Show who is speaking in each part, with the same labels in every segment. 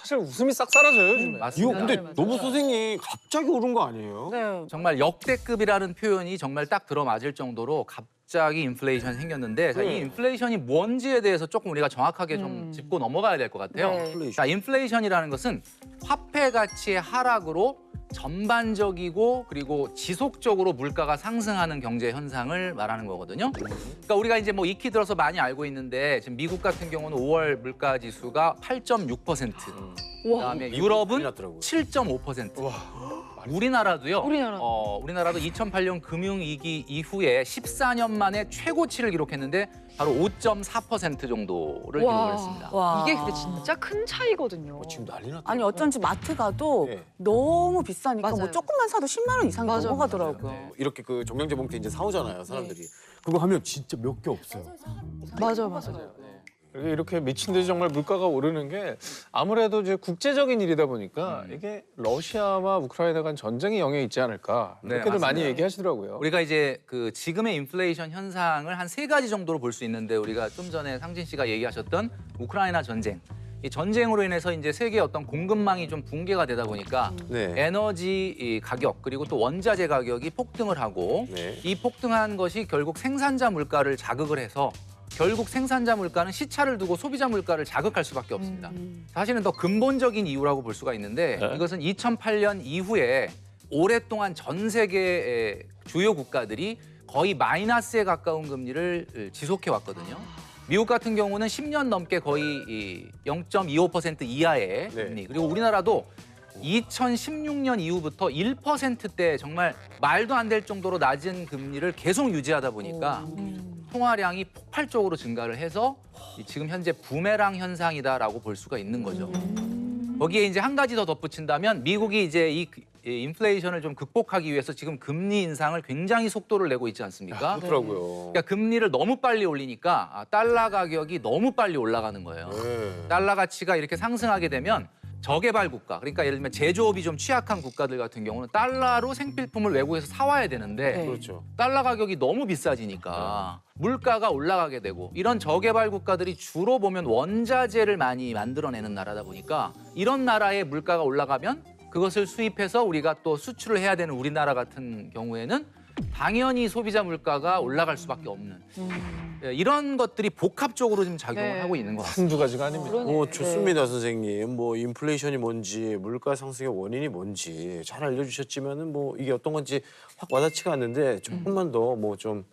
Speaker 1: 사실 웃음이 싹 사라져요 요즘에.
Speaker 2: 이거 근데
Speaker 3: 맞아요.
Speaker 2: 너무 선생님 갑자기 오른 거 아니에요?
Speaker 4: 네.
Speaker 5: 정말 역대급이라는 표현이 정말 딱 들어맞을 정도로 갑자기 인플레이션이 생겼는데 자, 이 인플레이션이 뭔지에 대해서 조금 우리가 정확하게 좀 짚고 넘어가야 될 것 같아요.
Speaker 4: 네.
Speaker 5: 자, 인플레이션이라는 것은 화폐 가치의 하락으로 전반적이고 그리고 지속적으로 물가가 상승하는 경제 현상을 말하는 거거든요. 그러니까 우리가 이제 뭐 익히 들어서 많이 알고 있는데 지금 미국 같은 경우는 5월 물가 지수가 8.6%. 그다음에 유럽은
Speaker 2: 많이 났더라고요.
Speaker 5: 7.5%. 우리나라도요. 우리나라도 2008년 금융위기 이후에 14년 만에 최고치를 기록했는데 바로 5.4% 정도를 기록을 했습니다.
Speaker 4: 와.
Speaker 3: 이게 근데 진짜 큰 차이거든요.
Speaker 2: 지금 난리 났다.
Speaker 4: 아니 어쩐지 마트 가도
Speaker 2: 네.
Speaker 4: 너무 비싸니까 뭐
Speaker 3: 맞아요.
Speaker 4: 조금만 사도 10만 원 이상이
Speaker 3: 맞아,
Speaker 4: 넘어가더라고요.
Speaker 2: 이렇게 그 정량제 봉투 이제 사오잖아요, 사람들이. 그거 하면 진짜 몇 개 없어요.
Speaker 3: 맞아.
Speaker 1: 이렇게 미친 듯이 정말 물가가 오르는 게 아무래도 이제 국제적인 일이다 보니까 이게 러시아와 우크라이나 간 전쟁의 영향이 있지 않을까
Speaker 5: 네,
Speaker 1: 그렇게들 많이
Speaker 5: 맞습니다.
Speaker 1: 얘기하시더라고요.
Speaker 5: 우리가 이제 그 지금의 인플레이션 현상을 한 3가지 정도로 볼 수 있는데 우리가 좀 전에 상진 씨가 얘기하셨던 우크라이나 전쟁. 이 전쟁으로 인해서 이제 세계의 어떤 공급망이 좀 붕괴가 되다 보니까
Speaker 2: 네.
Speaker 5: 에너지 이 가격 그리고 또 원자재 가격이 폭등을 하고
Speaker 2: 네.
Speaker 5: 이 폭등한 것이 결국 생산자 물가를 자극을 해서 결국 생산자 물가는 시차를 두고 소비자 물가를 자극할 수밖에 없습니다. 사실은 더 근본적인 이유라고 볼 수가 있는데 이것은 2008년 이후에 오랫동안 전 세계의 주요 국가들이 거의 마이너스에 가까운 금리를 지속해 왔거든요. 미국 같은 경우는 10년 넘게 거의 0.25% 이하의
Speaker 2: 네.
Speaker 5: 금리. 그리고 우리나라도 2016년 이후부터 1%대 정말 말도 안 될 정도로 낮은 금리를 계속 유지하다 보니까 통화량이 폭발적으로 증가를 해서 지금 현재 부메랑 현상이다라고 볼 수가 있는 거죠. 거기에 이제 한 가지 더 덧붙인다면 미국이 이제 이 인플레이션을 좀 극복하기 위해서 지금 금리 인상을 굉장히 속도를 내고 있지 않습니까?
Speaker 2: 그렇더라고요.
Speaker 5: 그러니까 금리를 너무 빨리 올리니까 달러 가격이 너무 빨리 올라가는 거예요.
Speaker 2: 네.
Speaker 5: 달러 가치가 이렇게 상승하게 되면 저개발 국가, 그러니까 예를 들면 제조업이 좀 취약한 국가들 같은 경우는 달러로 생필품을 외국에서 사와야 되는데
Speaker 4: 네.
Speaker 2: 그렇죠.
Speaker 5: 달러 가격이 너무 비싸지니까 물가가 올라가게 되고 이런 저개발 국가들이 주로 보면 원자재를 많이 만들어내는 나라다 보니까 이런 나라의 물가가 올라가면 그것을 수입해서 우리가 또 수출을 해야 되는 우리나라 같은 경우에는 당연히 소비자 물가가 올라갈 수밖에 없는 이런 것들이 복합적으로 지금 작용을
Speaker 3: 네.
Speaker 5: 하고 있는 것 같습니다.
Speaker 1: 한두 가지가 아닙니다.
Speaker 2: 좋습니다, 선생님. 뭐 인플레이션이 뭔지, 물가 상승의 원인이 뭔지 잘 알려주셨지만은 뭐 이게 어떤 건지 확 와닿지가 않는데 조금만 더 뭐 좀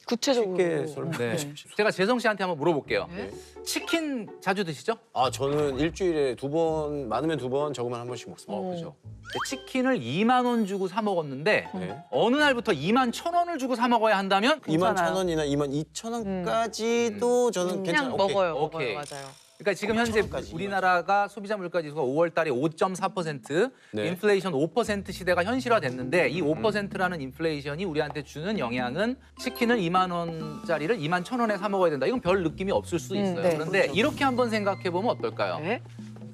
Speaker 3: 구체적으로.
Speaker 2: 쉽게 설명해
Speaker 5: 네.
Speaker 2: 주십시오.
Speaker 5: 제가 재성 씨한테 한번 물어볼게요.
Speaker 3: 네.
Speaker 5: 치킨 자주 드시죠?
Speaker 2: 아, 저는 일주일에 2번, 많으면 2번, 적으면 한 번씩 먹습니다.
Speaker 5: 그죠. 치킨을 2만 원 주고 사 먹었는데
Speaker 2: 네.
Speaker 5: 어느 날부터 2만 1,000원을 주고 사 먹어야 한다면
Speaker 2: 2만
Speaker 4: 괜찮아요.
Speaker 2: 1,000원이나 2만 2,000원까지도 저는
Speaker 3: 그냥
Speaker 2: 괜찮아요.
Speaker 3: 먹어요.
Speaker 5: 오케이.
Speaker 3: 맞아요.
Speaker 5: 그러니까 지금 현재
Speaker 2: 1,000원까지
Speaker 5: 우리나라가 소비자 물가 지수가 5월 달에 5.4%,
Speaker 2: 네.
Speaker 5: 인플레이션 5% 시대가 현실화됐는데 이 5%라는 인플레이션이 우리한테 주는 영향은 치킨을 2만 원짜리를 2만 1,000원에 사 먹어야 된다. 이건 별 느낌이 없을 수 있어요.
Speaker 4: 네,
Speaker 5: 그런데
Speaker 4: 그렇죠.
Speaker 5: 이렇게 한번 생각해 보면 어떨까요?
Speaker 3: 네.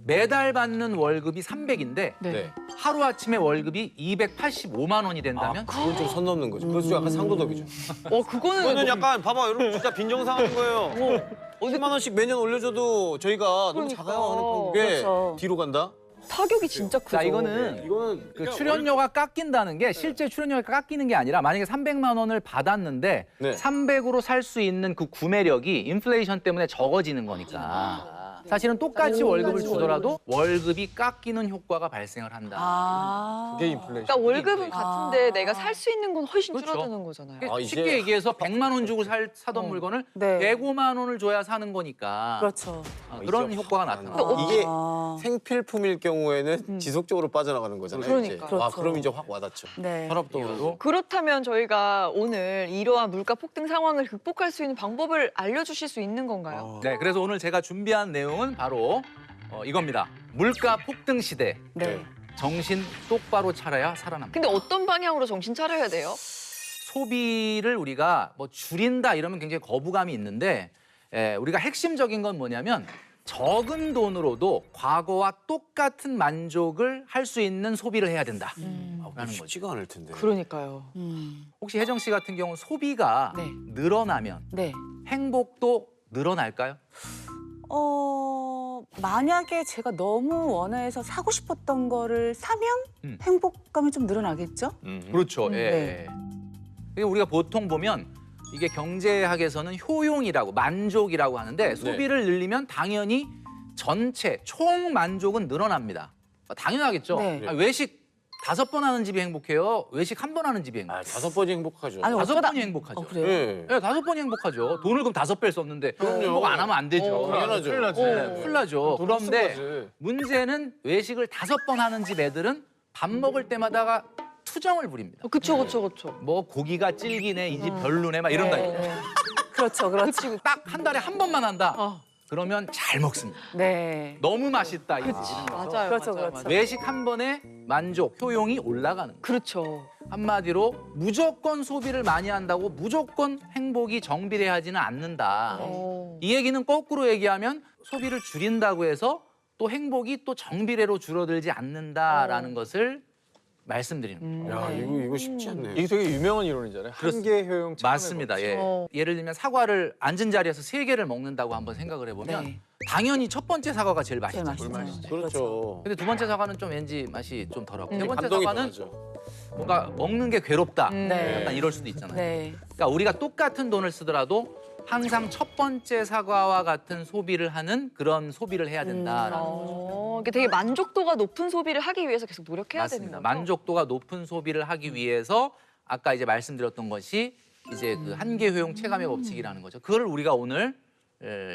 Speaker 5: 매달 받는 월급이 300인데
Speaker 2: 네.
Speaker 5: 하루아침에 월급이 285만 원이 된다면
Speaker 2: 그건 좀 선 넘는 거죠. 그래서 약간 상도덕이죠.
Speaker 3: 그거는
Speaker 2: 그거는 약간 봐봐, 여러분 진짜 빈정상하는 거예요. 10만 원씩 매년 올려줘도 저희가 너무
Speaker 3: 그러니까.
Speaker 2: 작아요 하는 판국에
Speaker 4: 그렇죠.
Speaker 2: 뒤로 간다?
Speaker 3: 타격이 진짜 크죠.
Speaker 5: 자, 이거는
Speaker 2: 이거는
Speaker 5: 그 출연료가 깎인다는 게 실제 출연료가 깎이는 게 아니라 만약에 300만 원을 받았는데
Speaker 2: 네.
Speaker 5: 300으로 살 수 있는 그 구매력이 인플레이션 때문에 적어지는 거니까 사실은 똑같이 월급을 주더라도 월급이 깎이는 효과가 발생을 한다.
Speaker 4: 아.
Speaker 1: 그게 인플레이션.
Speaker 3: 그러니까 월급은
Speaker 5: 인플레이션.
Speaker 3: 같은데 내가 살 수 있는 건 훨씬
Speaker 5: 그렇죠.
Speaker 3: 줄어드는 거잖아요.
Speaker 2: 아, 이제-
Speaker 5: 쉽게 얘기해서 100만 원 주고 사던 물건을
Speaker 4: 네.
Speaker 5: 105만 원을 줘야 사는 거니까
Speaker 4: 그렇죠.
Speaker 5: 그런
Speaker 2: 이제
Speaker 5: 효과가
Speaker 2: 확
Speaker 5: 나타나요.
Speaker 2: 나는 이게
Speaker 4: 아.
Speaker 2: 생필품일 경우에는 지속적으로 빠져나가는 거잖아요.
Speaker 3: 그러니까.
Speaker 2: 이제. 아,
Speaker 4: 그렇죠.
Speaker 2: 그럼 이제 확 와닿죠.
Speaker 4: 네.
Speaker 2: 혈압도
Speaker 3: 그렇다면 저희가 오늘 이러한 물가 폭등 상황을 극복할 수 있는 방법을 알려주실 수 있는 건가요?
Speaker 5: 네, 그래서 오늘 제가 준비한 내용은 바로 이겁니다. 물가 폭등 시대.
Speaker 4: 네.
Speaker 5: 정신 똑바로 차려야 살아남다.
Speaker 3: 근데 어떤 방향으로 정신 차려야 돼요?
Speaker 5: 소비를 우리가 뭐 줄인다 이러면 굉장히 거부감이 있는데 우리가 핵심적인 건 뭐냐면 적은 돈으로도 과거와 똑같은 만족을 할 수 있는 소비를 해야 된다라는 거죠.
Speaker 2: 쉽지가 않을 텐데.
Speaker 3: 그러니까요.
Speaker 5: 혹시 혜정 씨 같은 경우 소비가
Speaker 4: 네.
Speaker 5: 늘어나면
Speaker 4: 네.
Speaker 5: 행복도 늘어날까요?
Speaker 4: 만약에 제가 너무 원해서 사고 싶었던 거를 사면 행복감이 좀 늘어나겠죠?
Speaker 5: 그렇죠. 예.
Speaker 4: 네.
Speaker 5: 그리고 우리가 보통 보면 이게 경제학에서는 효용이라고 만족이라고 하는데 소비를 늘리면 당연히 전체 총 만족은 늘어납니다. 당연하겠죠.
Speaker 4: 네.
Speaker 5: 아니, 외식 5번 하는 집이 행복해요? 외식 1번 하는 집이 행복해요?
Speaker 2: 5번이 행복하죠.
Speaker 4: 아니,
Speaker 5: 5번이 행복하죠.
Speaker 4: 그래요?
Speaker 2: 예.
Speaker 5: 네, 5번이 행복하죠. 돈을 그럼 5배를 썼는데 행복 안 하면 안 되죠.
Speaker 2: 당연하죠.
Speaker 1: 큰일 나지.
Speaker 5: 큰일 나죠.
Speaker 1: 돈 없는
Speaker 5: 그런데
Speaker 1: 거지.
Speaker 5: 문제는 외식을 5번 하는 집 애들은 밥 먹을 때마다가 투정을 부립니다.
Speaker 3: 그쵸, 그쵸, 그쵸.
Speaker 5: 뭐 고기가 질기네, 이 집 별로네 막 이런다니까.
Speaker 4: 네. 그렇죠, 그렇죠.
Speaker 5: 딱 한 달에 한 번만 한다.
Speaker 3: 어.
Speaker 5: 그러면 잘 먹습니다.
Speaker 4: 네.
Speaker 5: 너무 맛있다. 이런
Speaker 3: 맞아요.
Speaker 4: 그렇죠,
Speaker 3: 맞아요,
Speaker 4: 그렇죠.
Speaker 5: 외식 한 번에 만족, 효용이 올라가는 거예요.
Speaker 3: 그렇죠.
Speaker 5: 한마디로 무조건 소비를 많이 한다고 무조건 행복이 정비례하지는 않는다.
Speaker 3: 어.
Speaker 5: 이 얘기는 거꾸로 얘기하면 소비를 줄인다고 해서 또 행복이 또 정비례로 줄어들지 않는다라는 것을 말씀드리는 거예요.
Speaker 2: 야, 이거 쉽지 않네.
Speaker 1: 이게 되게 유명한 이론이잖아요. 한계 효용 차원의
Speaker 5: 맞습니다. 예.
Speaker 3: 어.
Speaker 5: 예를 들면 사과를 앉은 자리에서 3개를 먹는다고 한번 생각을 해보면
Speaker 4: 네.
Speaker 5: 당연히 첫 번째 사과가 제일
Speaker 4: 제일
Speaker 5: 맛있죠.
Speaker 4: 맛있죠.
Speaker 2: 그렇죠.
Speaker 5: 근데 두 번째 사과는 좀 왠지 맛이 좀 덜하고 세 번째
Speaker 2: 감동이
Speaker 5: 사과는
Speaker 2: 더하죠.
Speaker 5: 뭔가 먹는 게 괴롭다.
Speaker 4: 네.
Speaker 5: 약간 이럴 수도 있잖아요.
Speaker 4: 네.
Speaker 5: 그러니까 우리가 똑같은 돈을 쓰더라도 항상 첫 번째 사과와 같은 소비를 하는 그런 소비를 해야 된다라는 거죠.
Speaker 3: 이게 되게 만족도가 높은 소비를 하기 위해서 계속 노력해야
Speaker 5: 맞습니다.
Speaker 3: 되는 거죠.
Speaker 5: 만족도가 높은 소비를 하기 위해서 아까 이제 말씀드렸던 것이 이제 그 한계 효용 체감의 법칙이라는 거죠. 그걸 우리가 오늘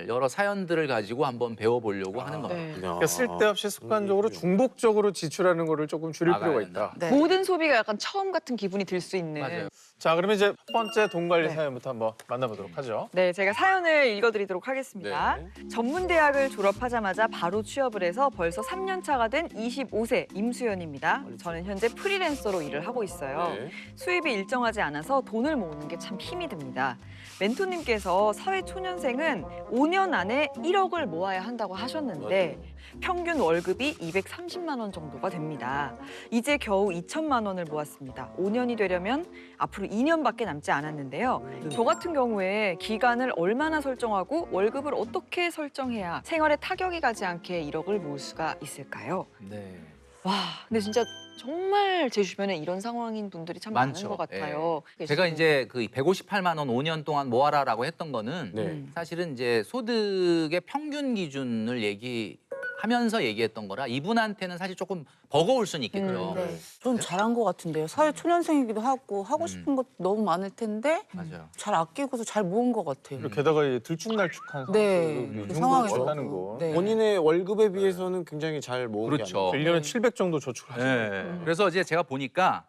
Speaker 5: 여러 사연들을 가지고 한번 배워보려고 하는 겁니다.
Speaker 3: 네.
Speaker 1: 그러니까 쓸데없이 습관적으로 중복적으로 지출하는 거를 조금 줄일
Speaker 5: 나가야
Speaker 1: 필요가
Speaker 5: 된다.
Speaker 1: 있다.
Speaker 4: 네.
Speaker 3: 모든 소비가 약간 처음 같은 기분이 들 수 있는.
Speaker 5: 맞아요.
Speaker 1: 자, 그러면 이제 첫 번째 돈 관리
Speaker 3: 네.
Speaker 1: 사연부터 한번 만나보도록 하죠.
Speaker 3: 네, 제가 사연을 읽어드리도록 하겠습니다.
Speaker 2: 네.
Speaker 3: 전문대학을 졸업하자마자 바로 취업을 해서 벌써 3년 차가 된 25세 임수연입니다. 저는 현재 프리랜서로 일을 하고 있어요.
Speaker 2: 네.
Speaker 3: 수입이 일정하지 않아서 돈을 모으는 게 참 힘이 듭니다. 멘토님께서 사회초년생은 5년 안에 1억을 모아야 한다고 하셨는데 평균 월급이 230만 원 정도가 됩니다. 이제 겨우 2천만 원을 모았습니다. 5년이 되려면 앞으로 2년밖에 남지 않았는데요. 저 같은 경우에 기간을 얼마나 설정하고 월급을 어떻게 설정해야 생활에 타격이 가지 않게 1억을 모을 수가 있을까요?
Speaker 5: 네.
Speaker 3: 와, 근데 진짜 정말 제 주변에 이런 상황인 분들이 참
Speaker 5: 많죠.
Speaker 3: 많은 것 같아요.
Speaker 5: 제가 이제 그 158만 원 5년 동안 모아라라고 했던 거는
Speaker 2: 네.
Speaker 5: 사실은 이제 소득의 평균 기준을 얘기하면서 얘기했던 거라 이분한테는 사실 조금 버거울 수는 있겠죠.
Speaker 4: 네. 전 잘한 것 같은데요. 사회 초년생이기도 하고 하고 싶은 것도 너무 많을 텐데
Speaker 5: 맞아요.
Speaker 4: 잘 아끼고서 잘 모은 것 같아요.
Speaker 1: 그리고 게다가 이 들쭉날쭉한
Speaker 4: 네, 그 상황에서
Speaker 1: 왔다는 거.
Speaker 4: 네.
Speaker 2: 본인의 월급에 비해서는 굉장히 잘 모은
Speaker 5: 그렇죠.
Speaker 2: 게 아니에요.
Speaker 1: 1년에 700 정도 저축하죠.
Speaker 5: 네. 그래서 이제 제가 보니까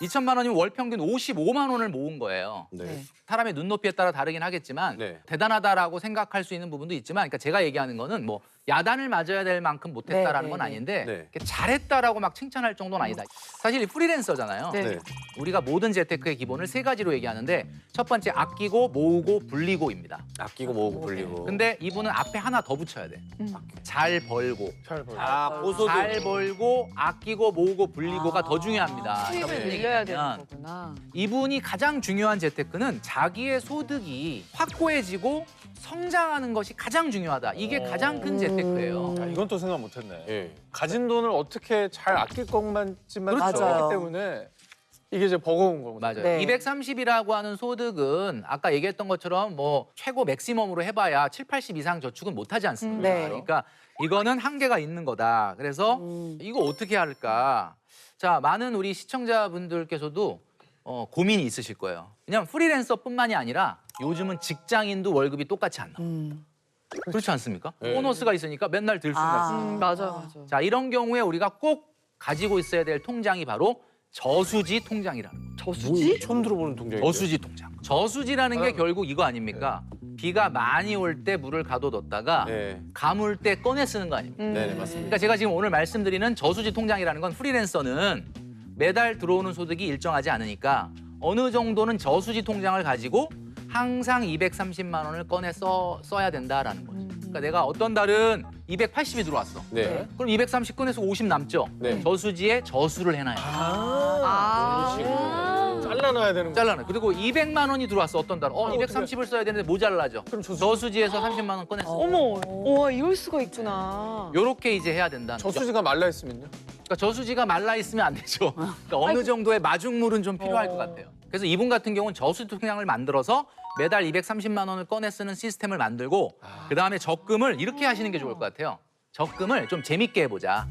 Speaker 5: 2천만 원이면 월 평균 55만 원을 모은 거예요.
Speaker 2: 네.
Speaker 4: 네.
Speaker 5: 사람의 눈높이에 따라 다르긴 하겠지만
Speaker 2: 네.
Speaker 5: 대단하다라고 생각할 수 있는 부분도 있지만 그러니까 제가 얘기하는 거는 뭐 야단을 맞아야 될 만큼 못했다라는
Speaker 4: 네,
Speaker 5: 건
Speaker 4: 네,
Speaker 5: 아닌데
Speaker 2: 네.
Speaker 5: 이렇게 잘했다라고 막 칭찬할 정도는 아니다. 사실 이 프리랜서잖아요.
Speaker 3: 네.
Speaker 2: 네.
Speaker 5: 우리가 모든 재테크의 기본을 3가지로 얘기하는데 첫 번째 아끼고 모으고 불리고입니다.
Speaker 2: 아끼고 모으고 불리고.
Speaker 5: 근데 이분은 앞에 하나 더 붙여야 돼. 잘 벌고.
Speaker 1: 잘 벌.
Speaker 2: 아, 고소득.
Speaker 5: 잘 벌고 아끼고 모으고 불리고가 더 중요합니다.
Speaker 3: 수입을
Speaker 5: 무슨
Speaker 3: 늘려야 되는
Speaker 5: 얘기냐면
Speaker 3: 거구나.
Speaker 5: 이분이 가장 중요한 재테크는 자기의 소득이 확고해지고 성장하는 것이 가장 중요하다. 이게 가장 큰 재테크예요.
Speaker 1: 야, 이건 또 생각 못했네.
Speaker 2: 예.
Speaker 1: 가진 돈을 어떻게 잘 아낄 것만만
Speaker 4: 그렇죠.
Speaker 1: 하기 때문에 이게 이제 버거운 거거든요.
Speaker 5: 맞아요.
Speaker 4: 네.
Speaker 5: 230이라고 하는 소득은 아까 얘기했던 것처럼 뭐 최고 맥시멈으로 해봐야 7, 80 이상 저축은 못하지 않습니까?
Speaker 4: 네.
Speaker 5: 그러니까 이거는 한계가 있는 거다. 그래서 이거 어떻게 할까? 자, 많은 우리 시청자분들께서도 고민이 있으실 거예요. 왜냐하면 프리랜서뿐만이 아니라 요즘은 직장인도 월급이 똑같이 안 나와. 그렇지 않습니까?
Speaker 2: 네.
Speaker 5: 보너스가 있으니까 맨날 들쑥날쑥.
Speaker 3: 맞아요.
Speaker 5: 자, 이런 경우에 우리가 꼭 가지고 있어야 될 통장이 바로 저수지 통장이라는 거예요.
Speaker 3: 저수지?
Speaker 2: 처음 들어보는 통장이에요.
Speaker 5: 저수지 통장. 저수지라는 게 결국 이거 아닙니까? 비가 많이 올 때 물을 가둬뒀다가
Speaker 2: 네.
Speaker 5: 가물 때 꺼내 쓰는 거 아닙니까?
Speaker 2: 네, 네, 맞습니다.
Speaker 5: 그러니까 제가 지금 오늘 말씀드리는 저수지 통장이라는 건 프리랜서는 매달 들어오는 소득이 일정하지 않으니까 어느 정도는 저수지 통장을 가지고 항상 230만 원을 꺼내 써야 된다라는 거죠. 그러니까 내가 어떤 달은 280이 들어왔어.
Speaker 2: 네.
Speaker 5: 그럼 230 꺼내서 50 남죠.
Speaker 2: 네.
Speaker 5: 저수지에 저수를 해놔요.
Speaker 3: 아,
Speaker 2: 그런 식으로.
Speaker 1: 잘라놔야 되는 거.
Speaker 5: 잘라내. 그리고 200만 원이 들어왔어 어떤 달은. 230을 써야 되는데 모자라죠.
Speaker 1: 그럼
Speaker 5: 저수지에서 30만 원 꺼냈어.
Speaker 3: 어머, 와 이럴 수가 있구나.
Speaker 5: 요렇게 이제 해야 된다.
Speaker 1: 저수지가 말라 있으면요?
Speaker 5: 그러니까 저수지가 말라 있으면 안 되죠. 그러니까 어느 정도의 마중물은 좀 필요할 것 같아요. 그래서 이분 같은 경우는 저수지 통장을 만들어서 매달 230만 원을 꺼내 쓰는 시스템을 만들고 그다음에 적금을 이렇게 하시는 게 좋을 것 같아요. 적금을 좀 재밌게 해보자.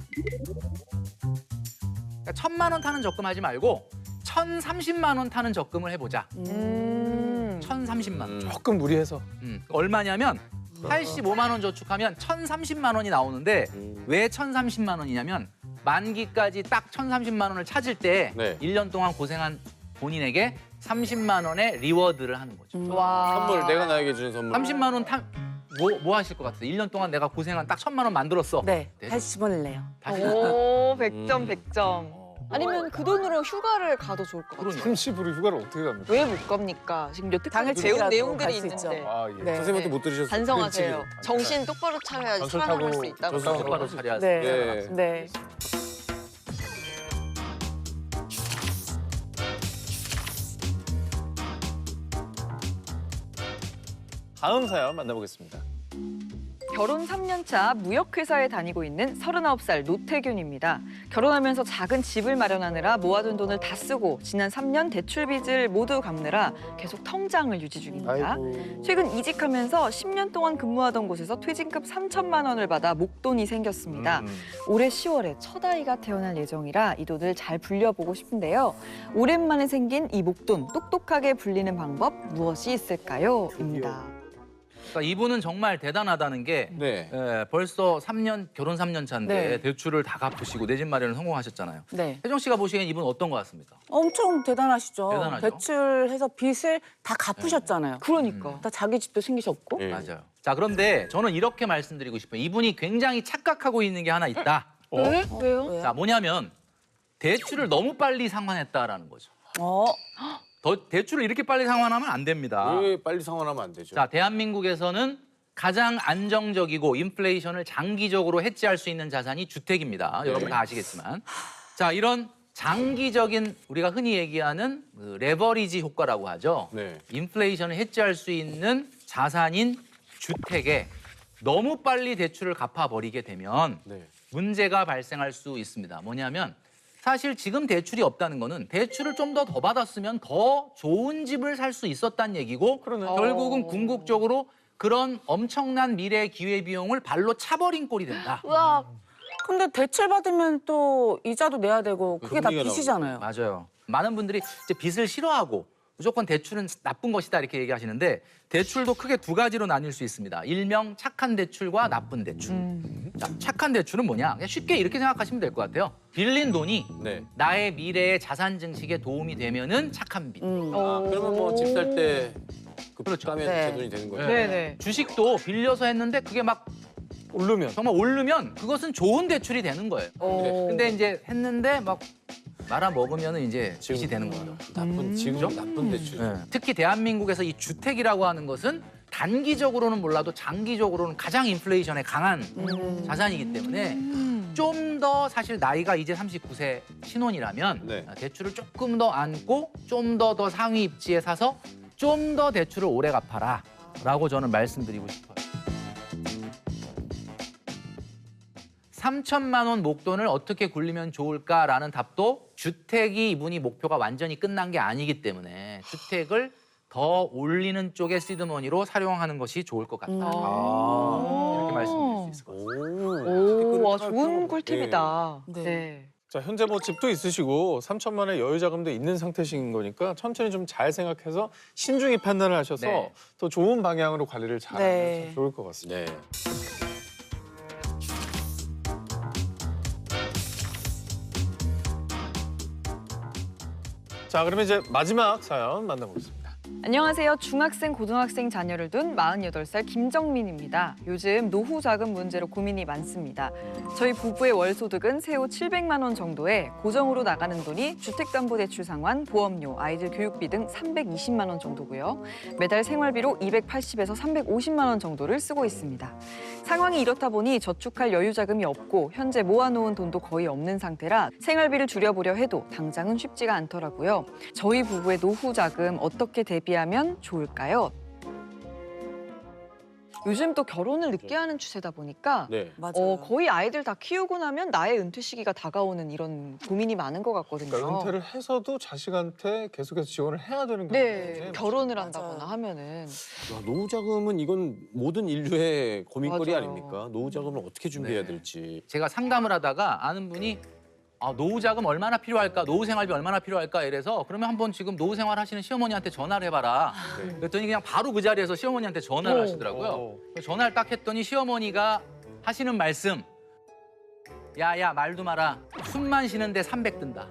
Speaker 5: 그러니까 1,000만 원 타는 적금 하지 말고 1,030만 원 타는 적금을 해보자. 1,030만 원.
Speaker 1: 조금 무리해서.
Speaker 5: 얼마냐면 85만 원 저축하면 1,030만 원이 나오는데 왜 1,030만 원이냐면 만기까지 딱 1,030만 원을 찾을 때
Speaker 2: 네.
Speaker 5: 1년 동안 고생한 본인에게 30만 원의 리워드를 하는 거죠.
Speaker 3: 와.
Speaker 2: 선물 내가 나에게 주는 선물.
Speaker 5: 30만 원 뭐 하실 것 같아요? 1년 동안 내가 고생한 딱 1,000만 원 만들었어.
Speaker 4: 네, 다시 집어낼래요.
Speaker 5: 다시
Speaker 3: 오, 100점, 100점. 아니면 그 돈으로 휴가를 가도 좋을 것 같아요.
Speaker 5: 그러니까.
Speaker 1: 30으로 휴가를 어떻게 갑니까?
Speaker 3: 왜 못 갑니까? 지금 여태까지
Speaker 4: 당일
Speaker 3: 배운
Speaker 4: 치기라도
Speaker 3: 내용들이
Speaker 4: 갈수
Speaker 3: 있는데.
Speaker 4: 있죠.
Speaker 1: 아, 예.
Speaker 4: 네.
Speaker 2: 선생님한테 못 들으셨어요?
Speaker 3: 반성하세요.
Speaker 1: 그렇지.
Speaker 3: 정신 똑바로 차려야지
Speaker 1: 전철
Speaker 3: 살아남을
Speaker 1: 타고
Speaker 3: 수 있다고.
Speaker 2: 전철 타고
Speaker 5: 똑바로 차려야 돼.
Speaker 4: 네,
Speaker 1: 예.
Speaker 4: 네.
Speaker 1: 다음 사연 만나보겠습니다.
Speaker 3: 결혼 3년 차 무역회사에 다니고 있는 39살 노태균입니다. 결혼하면서 작은 집을 마련하느라 모아둔 돈을 다 쓰고 지난 3년 대출 빚을 모두 갚느라 계속 통장을 유지 중입니다. 최근 이직하면서 10년 동안 근무하던 곳에서 퇴직급 3천만 원을 받아 목돈이 생겼습니다. 올해 10월에 첫 아이가 태어날 예정이라 이 돈을 잘 불려보고 싶은데요. 오랜만에 생긴 이 목돈 똑똑하게 불리는 방법 무엇이 있을까요? 입니다.
Speaker 5: 그러니까 이분은 정말 대단하다는 게
Speaker 2: 네.
Speaker 5: 벌써 결혼 3년 차인데
Speaker 4: 네.
Speaker 5: 대출을 다 갚으시고 내 집 마련을 성공하셨잖아요.
Speaker 4: 네.
Speaker 5: 혜정 씨가 보시기엔 이분 어떤 것 같습니까?
Speaker 4: 엄청 대단하시죠.
Speaker 5: 대단하죠.
Speaker 4: 대출해서 빚을 다 갚으셨잖아요.
Speaker 3: 그러니까.
Speaker 4: 다 자기 집도 생기셨고.
Speaker 2: 예.
Speaker 5: 맞아요. 자, 그런데 저는 이렇게 말씀드리고 싶어요. 이분이 굉장히 착각하고 있는 게 하나 있다.
Speaker 3: 네? 왜요?
Speaker 4: 왜요?
Speaker 5: 자, 뭐냐면 대출을 너무 빨리 상환했다라는 거죠. 대출을 이렇게 빨리 상환하면 안 됩니다.
Speaker 2: 왜 빨리 상환하면 안 되죠?
Speaker 5: 자, 대한민국에서는 가장 안정적이고 인플레이션을 장기적으로 해지할 수 있는 자산이 주택입니다. 여러분 다 아시겠지만. 자, 이런 장기적인 우리가 흔히 얘기하는 그 레버리지 효과라고 하죠.
Speaker 2: 네.
Speaker 5: 인플레이션을 해지할 수 있는 자산인 주택에 너무 빨리 대출을 갚아버리게 되면
Speaker 2: 네.
Speaker 5: 문제가 발생할 수 있습니다. 뭐냐면 사실 지금 대출이 없다는 거는 대출을 좀 더 받았으면 더 좋은 집을 살 수 있었다는 얘기고 결국은 궁극적으로 그런 엄청난 미래 기회비용을 발로 차버린 꼴이 된다.
Speaker 3: 우와.
Speaker 4: 근데 대출 받으면 또 이자도 내야 되고 그게 다
Speaker 2: 금리가
Speaker 4: 빚이잖아요.
Speaker 5: 맞아요. 많은 분들이 이제 빚을 싫어하고 무조건 대출은 나쁜 것이다 이렇게 얘기하시는데 대출도 크게 두 가지로 나뉠 수 있습니다. 일명 착한 대출과 나쁜 대출. 자, 착한 대출은 뭐냐? 그냥 쉽게 이렇게 생각하시면 될 것 같아요. 빌린 돈이
Speaker 2: 네.
Speaker 5: 나의 미래의 자산 증식에 도움이 되면은 착한 빚.
Speaker 2: 그러면 뭐 집 살 때
Speaker 5: 그렇죠.
Speaker 2: 가면
Speaker 4: 네.
Speaker 2: 제 돈이 되는 거죠.
Speaker 3: 네네.
Speaker 5: 주식도 빌려서 했는데 그게 막
Speaker 1: 오르면.
Speaker 5: 정말 오르면 그것은 좋은 대출이 되는 거예요. 근데 이제 했는데 막 말아 먹으면은 이제 빚이 되는 거죠.
Speaker 2: 지금 나쁜 대출.
Speaker 5: 특히 대한민국에서 이 주택이라고 하는 것은 단기적으로는 몰라도 장기적으로는 가장 인플레이션에 강한 자산이기 때문에 좀 더 사실 나이가 이제 39세 신혼이라면
Speaker 2: 네.
Speaker 5: 대출을 조금 더 안고 좀 더 상위 입지에 사서 좀 더 대출을 오래 갚아라 라고 저는 말씀드리고 싶어요. 3천만 원 목돈을 어떻게 굴리면 좋을까라는 답도 주택이 이분이 목표가 완전히 끝난 게 아니기 때문에 주택을 더 올리는 쪽의 시드머니로 활용하는 것이 좋을 것 같다. 이렇게 말씀드릴 수 있을 것 같아요.
Speaker 3: 오, 와, 좋은 꿀팁이다.
Speaker 4: 네.
Speaker 3: 네.
Speaker 1: 자, 현재 뭐 집도 있으시고 3천만 원의 여유 자금도 있는 상태신 거니까 천천히 좀 잘 생각해서 신중히 판단을 하셔서
Speaker 5: 네.
Speaker 1: 더 좋은 방향으로 관리를 잘하면
Speaker 4: 네.
Speaker 1: 참 좋을 것 같습니다.
Speaker 2: 네.
Speaker 1: 자, 그러면 이제 마지막 사연 만나보겠습니다.
Speaker 3: 안녕하세요. 중학생, 고등학생 자녀를 둔 48살 김정민입니다. 요즘 노후 자금 문제로 고민이 많습니다. 저희 부부의 월 소득은 세후 700만 원 정도에 고정으로 나가는 돈이 주택담보대출 상환, 보험료, 아이들 교육비 등 320만 원 정도고요. 매달 생활비로 280에서 350만 원 정도를 쓰고 있습니다. 상황이 이렇다 보니 저축할 여유 자금이 없고 현재 모아놓은 돈도 거의 없는 상태라 생활비를 줄여보려 해도 당장은 쉽지가 않더라고요. 저희 부부의 노후 자금 어떻게 대비하면 좋을까요? 요즘 또 결혼을 늦게 하는 추세다 보니까
Speaker 2: 네.
Speaker 4: 맞아요.
Speaker 3: 거의 아이들 다 키우고 나면 나의 은퇴 시기가 다가오는 이런 고민이 많은 것 같거든요.
Speaker 1: 그러니까 은퇴를 해서도 자식한테 계속해서 지원을 해야 되는 거죠.
Speaker 3: 네, 결혼을
Speaker 4: 맞아요.
Speaker 3: 한다거나 하면은
Speaker 2: 야, 노후 자금은 이건 모든 인류의 고민거리
Speaker 3: 맞아요.
Speaker 2: 아닙니까? 노후 자금을 어떻게 준비해야
Speaker 5: 네.
Speaker 2: 될지.
Speaker 5: 제가 상담을 하다가 아는 분이 노후 자금 얼마나 필요할까, 노후 생활비 얼마나 필요할까 이래서 그러면 한번 지금 노후 생활 하시는 시어머니한테 전화를 해봐라.
Speaker 2: 네.
Speaker 5: 그랬더니 그냥 바로 그 자리에서 시어머니한테 전화를
Speaker 3: 오.
Speaker 5: 하시더라고요. 전화를 딱 했더니 시어머니가 하시는 말씀, 야야 말도 마라, 숨만 쉬는데 300 든다.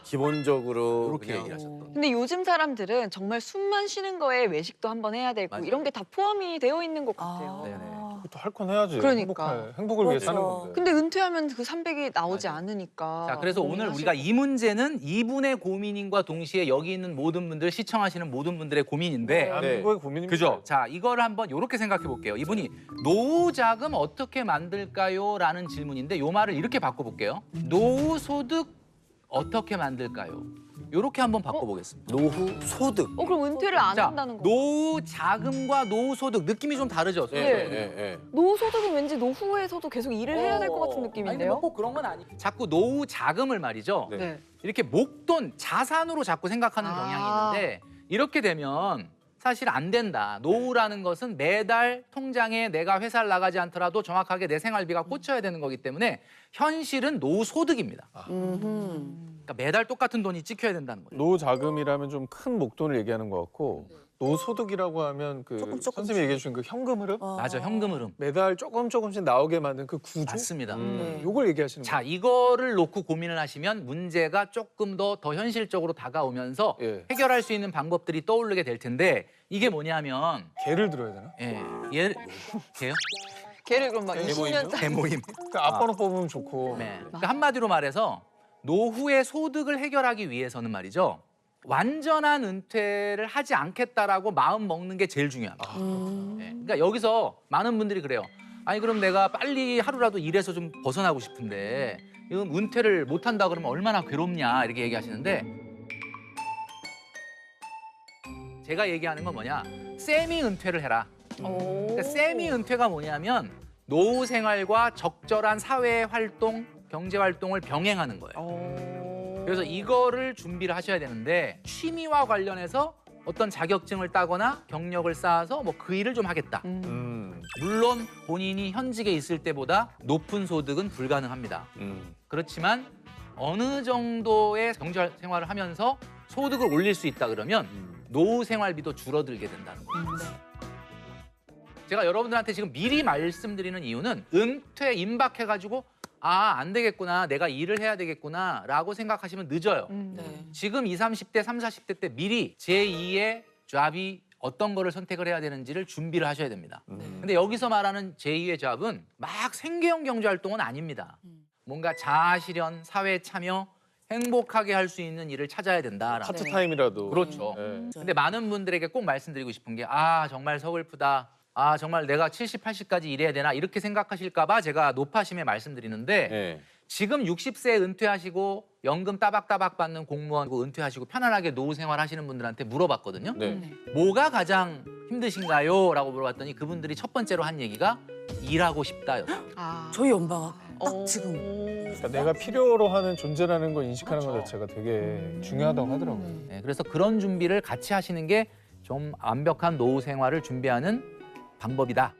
Speaker 2: 기본적으로
Speaker 5: 그렇게
Speaker 2: 그냥
Speaker 5: 얘기를 하셨던.
Speaker 3: 근데 요즘 사람들은 정말 숨만 쉬는 거에 외식도 한번 해야 되고
Speaker 5: 맞아요.
Speaker 3: 이런 게 다 포함이 되어 있는 것 같아요.
Speaker 5: 네네.
Speaker 1: 그것도 할 건 해야지.
Speaker 3: 그러니까.
Speaker 1: 행복을 위해 사는
Speaker 4: 그렇죠.
Speaker 1: 건데.
Speaker 3: 근데 은퇴하면 그 300이 나오지
Speaker 5: 맞아요.
Speaker 3: 않으니까.
Speaker 5: 자, 그래서 오늘
Speaker 3: 고민하실
Speaker 5: 우리가
Speaker 3: 것
Speaker 5: 이 문제는 이분의 고민인과 동시에 여기 있는 모든 분들, 시청하시는 모든 분들의 고민인데,
Speaker 1: 대한민국의 고민입니다.
Speaker 5: 그죠? 자, 이걸 한번 이렇게 생각해 볼게요. 이분이 노후 자금 어떻게 만들까요? 라는 질문인데 요 말을 이렇게 바꿔볼게요. 노후 소득 어떻게 만들까요? 이렇게 한번 바꿔보겠습니다.
Speaker 2: 노후 소득.
Speaker 3: 그럼 은퇴를 안
Speaker 5: 자,
Speaker 3: 한다는 거.
Speaker 5: 노후 자금과 노후 소득 느낌이 좀 다르죠?
Speaker 2: 예,
Speaker 3: 네.
Speaker 2: 예, 예.
Speaker 3: 노후 소득은 왠지 노후에서도 계속 일을 해야 될 것 같은 느낌인데요.
Speaker 5: 꼭 그런 건 아니. 자꾸 노후 자금을 말이죠.
Speaker 2: 네.
Speaker 3: 네.
Speaker 5: 이렇게 목돈, 자산으로 자꾸 생각하는
Speaker 3: 아.
Speaker 5: 경향이 있는데 이렇게 되면 사실 안 된다. 노후라는 것은 매달 통장에 내가 회사를 나가지 않더라도 정확하게 내 생활비가 꽂혀야 되는 거기 때문에 현실은 노후 소득입니다. 그러니까 매달 똑같은 돈이 찍혀야 된다는 거예요.
Speaker 1: 노후 자금이라면 좀 큰 목돈을 얘기하는 것 같고 노후 소득이라고 하면 그
Speaker 4: 조금씩.
Speaker 1: 선생님이 얘기해 주신 그 현금 흐름
Speaker 5: 맞아, 현금 흐름.
Speaker 1: 매달 조금씩 나오게 만든 그 구조
Speaker 5: 맞습니다.
Speaker 4: 네.
Speaker 1: 요걸 얘기하시는
Speaker 5: 자,
Speaker 1: 거예요.
Speaker 5: 이거를 놓고 고민을 하시면 문제가 조금 더 현실적으로 다가오면서
Speaker 1: 예.
Speaker 5: 해결할 수 있는 방법들이 떠오르게 될 텐데 이게 뭐냐면
Speaker 1: 개를 들어야 되나?
Speaker 5: 개요?
Speaker 3: 걔를 그럼 막
Speaker 2: 대모임이요?
Speaker 3: 20년
Speaker 5: 대모임.
Speaker 1: 그러니까 앞번호 뽑으면 좋고.
Speaker 5: 네. 그러니까 한마디로 말해서 노후의 소득을 해결하기 위해서는 말이죠. 완전한 은퇴를 하지 않겠다라고 마음 먹는 게 제일 중요합니다. 네. 그러니까 여기서 많은 분들이 그래요. 아니 그럼 내가 빨리 하루라도 일해서 좀 벗어나고 싶은데 이건 은퇴를 못 한다 그러면 얼마나 괴롭냐 이렇게 얘기하시는데 제가 얘기하는 건 뭐냐? 세미 은퇴를 해라. 그러니까 세미 은퇴가 뭐냐면 노후 생활과 적절한 사회 활동, 경제 활동을 병행하는 거예요. 그래서 이거를 준비를 하셔야 되는데 취미와 관련해서 어떤 자격증을 따거나 경력을 쌓아서 뭐 그 일을 좀 하겠다. 물론 본인이 현직에 있을 때보다 높은 소득은 불가능합니다. 그렇지만 어느 정도의 경제 생활을 하면서 소득을 올릴 수 있다 그러면 노후 생활비도 줄어들게 된다는 거예요. 제가 여러분들한테 지금 미리 말씀드리는 이유는 은퇴 임박해가지고 안 되겠구나, 내가 일을 해야 되겠구나 라고 생각하시면 늦어요.
Speaker 4: 네.
Speaker 5: 지금 20, 30대, 30, 40대 때 미리 제2의 잡이 어떤 거를 선택을 해야 되는지를 준비를 하셔야 됩니다. 근데 여기서 말하는 제2의 잡은 막 생계형 경제활동은 아닙니다. 뭔가 자아실현, 사회 참여, 행복하게 할 수 있는 일을 찾아야 된다라는
Speaker 1: 파트타임이라도.
Speaker 5: 그렇죠.
Speaker 1: 예.
Speaker 5: 근데 많은 분들에게 꼭 말씀드리고 싶은 게 정말 서글프다. 정말 내가 70, 80까지 일해야 되나 이렇게 생각하실까 봐 제가 노파심에 말씀드리는데
Speaker 2: 예.
Speaker 5: 지금 60세에 은퇴하시고 연금 따박따박 받는 공무원이고 은퇴하시고 편안하게 노후 생활하시는 분들한테 물어봤거든요.
Speaker 2: 네.
Speaker 5: 뭐가 가장 힘드신가요? 라고 물어봤더니 그분들이 첫 번째로 한 얘기가 일하고 싶다였어요.
Speaker 4: 저희 엄마가 딱
Speaker 3: 어.
Speaker 4: 지금
Speaker 1: 그러니까 내가 필요로 하는 존재라는 걸 인식하는 것 자체가 되게 중요하다고 하더라고요.
Speaker 5: 네, 그래서 그런 준비를 같이 하시는 게 좀 완벽한 노후 생활을 준비하는 방법이다.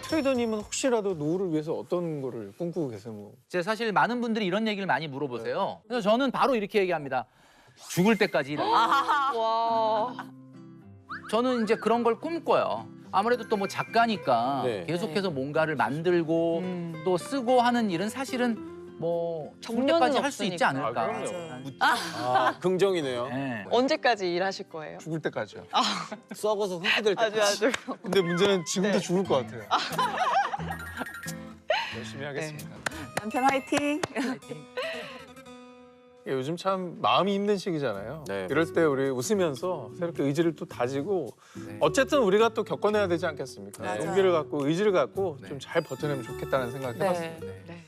Speaker 1: 트레이더님은 혹시라도 노후를 위해서 어떤 거를 꿈꾸고 계세요? 뭐.
Speaker 5: 이제 사실 많은 분들이 이런 얘기를 많이 물어보세요. 그래서 저는 바로 이렇게 얘기합니다. 죽을 때까지 일할.
Speaker 3: 와.
Speaker 5: 저는 이제 그런 걸 꿈꿔요. 아무래도 또 뭐 작가니까
Speaker 2: 네.
Speaker 5: 계속해서 뭔가를 만들고 또 쓰고 하는 일은 사실은 뭐
Speaker 3: 정년은
Speaker 5: 정년까지 할 수 있지
Speaker 3: 없으니까.
Speaker 5: 않을까.
Speaker 1: 그럼요.
Speaker 2: 아, 긍정이네요.
Speaker 5: 네.
Speaker 3: 언제까지 일하실 거예요?
Speaker 1: 죽을 때까지요.
Speaker 2: 썩어서 흙이 될
Speaker 3: 아주
Speaker 2: 때까지.
Speaker 3: 아주.
Speaker 1: 근데 문제는 지금도
Speaker 3: 네.
Speaker 1: 죽을 것 같아요. 열심히 하겠습니다.
Speaker 4: 남편 화이팅.
Speaker 1: 요즘 참 마음이 힘든 시기잖아요.
Speaker 2: 네,
Speaker 1: 이럴 때 우리 웃으면서 새롭게 의지를 또 다지고
Speaker 5: 네.
Speaker 1: 어쨌든 우리가 또 겪어내야 되지 않겠습니까?
Speaker 2: 맞아요.
Speaker 1: 용기를 갖고 의지를 갖고
Speaker 5: 네.
Speaker 1: 좀 잘 버텨내면 좋겠다는 생각이
Speaker 4: 네.
Speaker 1: 해봤습니다.
Speaker 5: 네.
Speaker 3: 네.